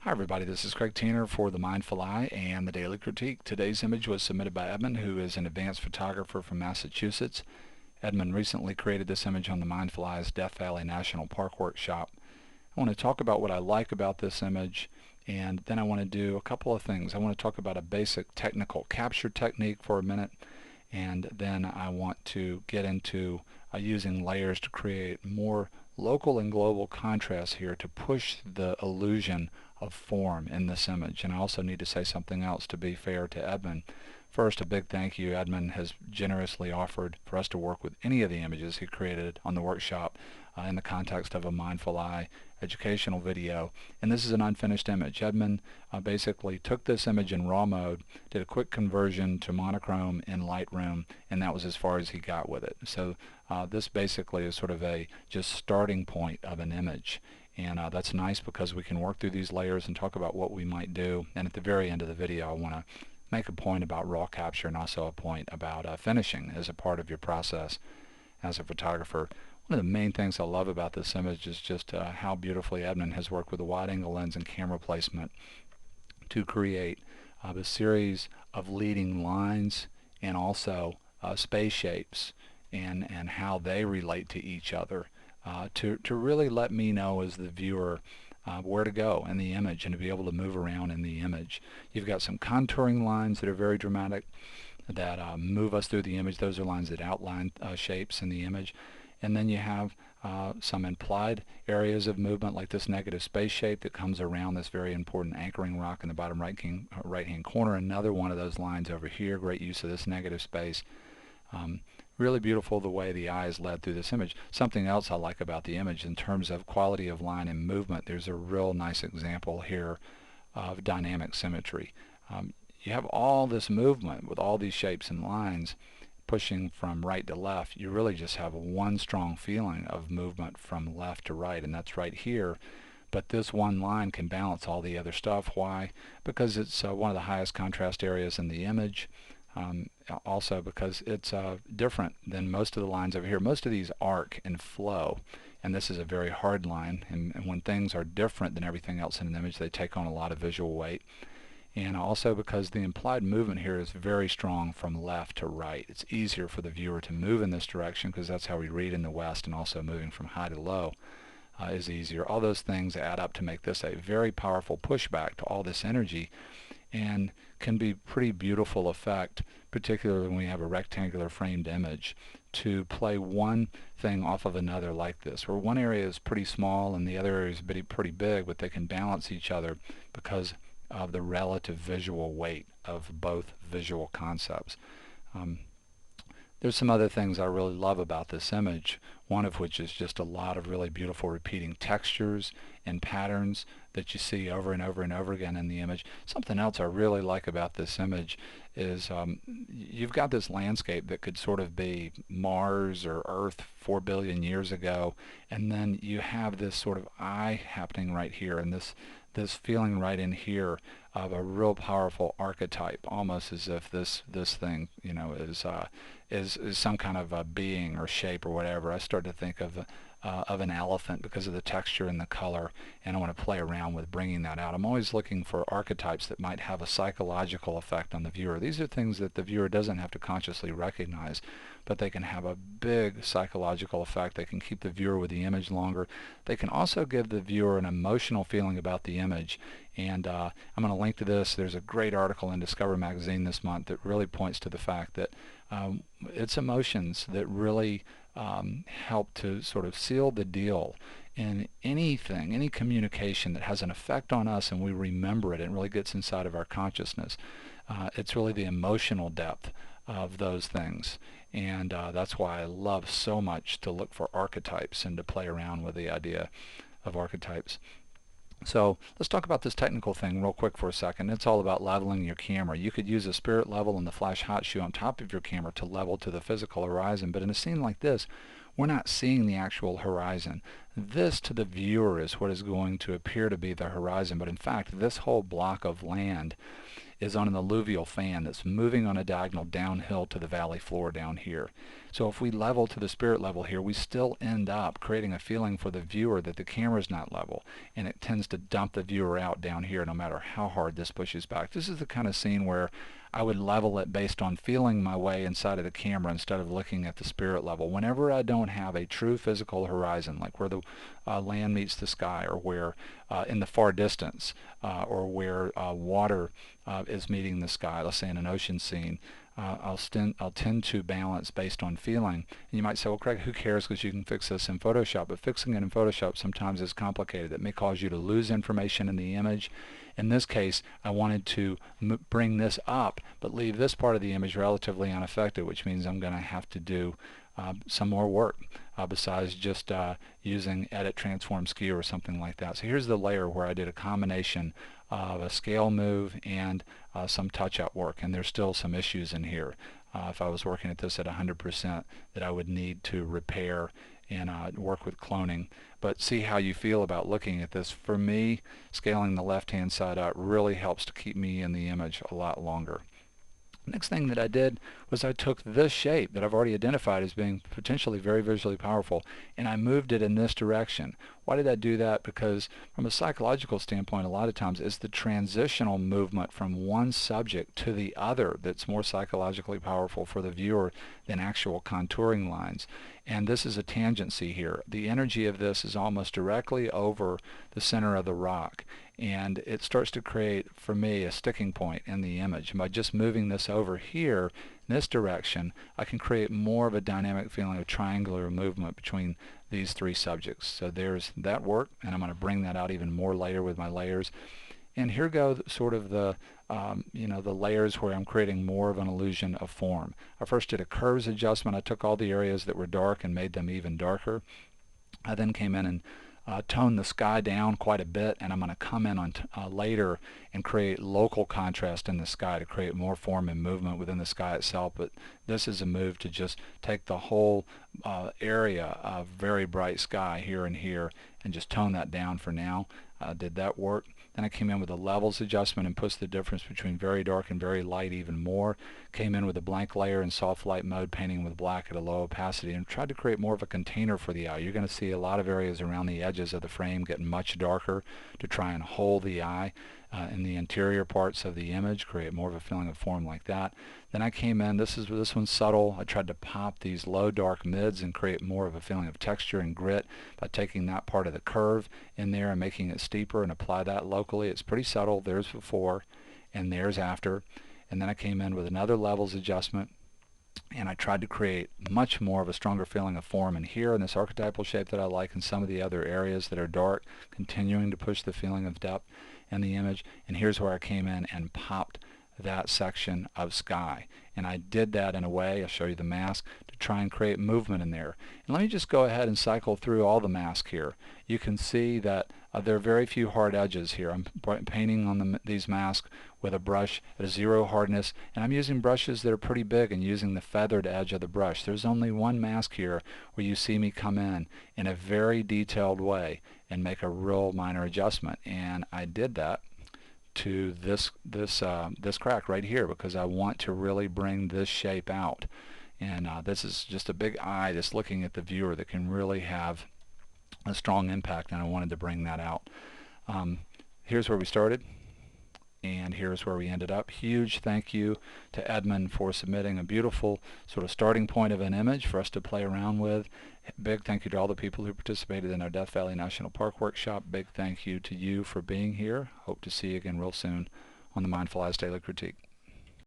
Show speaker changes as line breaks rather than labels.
Hi everybody, this is Craig Tanner for The Mindful Eye and the Daily Critique. Today's image was submitted by Edmund, who is an advanced photographer from Massachusetts. Edmund recently created this image on the Mindful Eye's Death Valley National Park workshop. I want to talk about what I like about this image, and then I want to do a couple of things. I want to talk about a basic technical capture technique for a minute, and then I want to get into using layers to create more local and global contrast here to push the illusion of form in this image. And I also need to say something else to be fair to Edmund. First, a big thank you. Edmund has generously offered for us to work with any of the images he created on the workshop in the context of a Mindful Eye educational video. And this is an unfinished image. Edmund basically took this image in raw mode, did a quick conversion to monochrome in Lightroom, and that was as far as he got with it. So this basically is sort of a just starting point of an image. And that's nice because we can work through these layers and talk about what we might do. And at the very end of the video, I want to make a point about raw capture and also a point about finishing as a part of your process as a photographer. One of the main things I love about this image is just how beautifully Edmund has worked with a wide-angle lens and camera placement to create a series of leading lines and also space shapes and how they relate to each other. To really let me know as the viewer where to go in the image and to be able to move around in the image. You've got some contouring lines that are very dramatic that move us through the image. Those are lines that outline shapes in the image. And then you have some implied areas of movement like this negative space shape that comes around this very important anchoring rock in the bottom right-hand corner. Another one of those lines over here, great use of this negative space. Really beautiful the way the eye is led through this image. Something else I like about the image in terms of quality of line and movement, there's a real nice example here of dynamic symmetry. You have all this movement with all these shapes and lines pushing from right to left. You really just have one strong feeling of movement from left to right, and that's right here. But this one line can balance all the other stuff. Why? Because it's one of the highest contrast areas in the image. Also because it's different than most of the lines over here. Most of these arc and flow, and this is a very hard line, and when things are different than everything else in an image, they take on a lot of visual weight. And also because the implied movement here is very strong from left to right. It's easier for the viewer to move in this direction because that's how we read in the West, and also moving from high to low is easier. All those things add up to make this a very powerful pushback to all this energy, and can be pretty beautiful effect, particularly when we have a rectangular framed image, to play one thing off of another like this, where one area is pretty small and the other area is pretty big, but they can balance each other because of the relative visual weight of both visual concepts. There's some other things I really love about this image, one of which is just a lot of really beautiful repeating textures and patterns that you see over and over and over again in the image. Something else I really like about this image is you've got this landscape that could sort of be Mars or Earth 4 billion years ago, and then you have this sort of eye happening right here, and this feeling right in here of a real powerful archetype, almost as if this thing, you know, is some kind of a being or shape or whatever. I start to think of an elephant because of the texture and the color, and I want to play around with bringing that out. I'm always looking for archetypes that might have a psychological effect on the viewer. These are things that the viewer doesn't have to consciously recognize, but they can have a big psychological effect. They can keep the viewer with the image longer. They can also give the viewer an emotional feeling about the image. And I'm going to link to this. There's a great article in Discover Magazine this month that really points to the fact that it's emotions that really help to sort of seal the deal in anything, any communication that has an effect on us and we remember it and really gets inside of our consciousness. It's really the emotional depth of those things, and that's why I love so much to look for archetypes and to play around with the idea of archetypes. So let's talk about this technical thing real quick for a second. It's all about leveling your camera. You could use a spirit level and the flash hot shoe on top of your camera to level to the physical horizon, but in a scene like this, we're not seeing the actual horizon. This to the viewer is what is going to appear to be the horizon, but in fact this whole block of land is on an alluvial fan that's moving on a diagonal downhill to the valley floor down here. So if we level to the spirit level here, we still end up creating a feeling for the viewer that the camera's not level, and it tends to dump the viewer out down here no matter how hard this pushes back. This is the kind of scene where I would level it based on feeling my way inside of the camera instead of looking at the spirit level. Whenever I don't have a true physical horizon, like where the land meets the sky, or where in the far distance, or where water is meeting the sky, let's say in an ocean scene, I'll tend to balance based on feeling. And you might say, well, Craig, who cares, because you can fix this in Photoshop. But fixing it in Photoshop sometimes is complicated. It may cause you to lose information in the image. In this case, I wanted to bring this up, but leave this part of the image relatively unaffected, which means I'm going to have to do some more work besides just using Edit, Transform, Skew or something like that. So here's the layer where I did a combination of a scale move and some touch-up work, and there's still some issues in here. If I was working at this at 100%, that I would need to repair and work with cloning. But see how you feel about looking at this. For me, scaling the left-hand side out really helps to keep me in the image a lot longer. Next thing that I did was I took this shape that I've already identified as being potentially very visually powerful, and I moved it in this direction. Why did I do that? Because from a psychological standpoint, a lot of times it's the transitional movement from one subject to the other that's more psychologically powerful for the viewer than actual contouring lines. And this is a tangency here. The energy of this is almost directly over the center of the rock, and it starts to create, for me, a sticking point in the image. And by just moving this over here in this direction, I can create more of a dynamic feeling of triangular movement between these three subjects. So there's that work, and I'm going to bring that out even more later with my layers. And here go sort of the the layers where I'm creating more of an illusion of form. I first did a curves adjustment. I took all the areas that were dark and made them even darker. I then came in and toned the sky down quite a bit, and I'm going to come in on later and create local contrast in the sky to create more form and movement within the sky itself. But this is a move to just take the whole area of very bright sky here and here and just tone that down for now. Did that work. Then I came in with a levels adjustment and pushed the difference between very dark and very light even more. Came in with a blank layer in soft light mode, painting with black at a low opacity, and tried to create more of a container for the eye. You're going to see a lot of areas around the edges of the frame getting much darker to try and hold the eye in the interior parts of the image, create more of a feeling of form like that. Then I came in, this one's subtle. I tried to pop these low dark mids and create more of a feeling of texture and grit by taking that part of the curve in there and making it steeper and apply that locally. It's pretty subtle. There's before and there's after. And then I came in with another levels adjustment, and I tried to create much more of a stronger feeling of form in here in this archetypal shape that I like, and some of the other areas that are dark, continuing to push the feeling of depth in the image. And here's where I came in and popped that section of sky, and I did that in a way, I'll show you the mask, to try and create movement in there. And let me just go ahead and cycle through all the mask here. You can see that there are very few hard edges here. I'm painting on these masks with a brush at a 0 hardness, and I'm using brushes that are pretty big and using the feathered edge of the brush. There's only one mask here where you see me come in a very detailed way and make a real minor adjustment, and I did that to this crack right here because I want to really bring this shape out. And this is just a big eye that's looking at the viewer that can really have a strong impact, and I wanted to bring that out. Here's where we started, and here's where we ended up. Huge thank you to Edmund for submitting a beautiful sort of starting point of an image for us to play around with. Big thank you to all the people who participated in our Death Valley National Park workshop. Big thank you to you for being here. Hope to see you again real soon on the Mindful Eyes Daily Critique.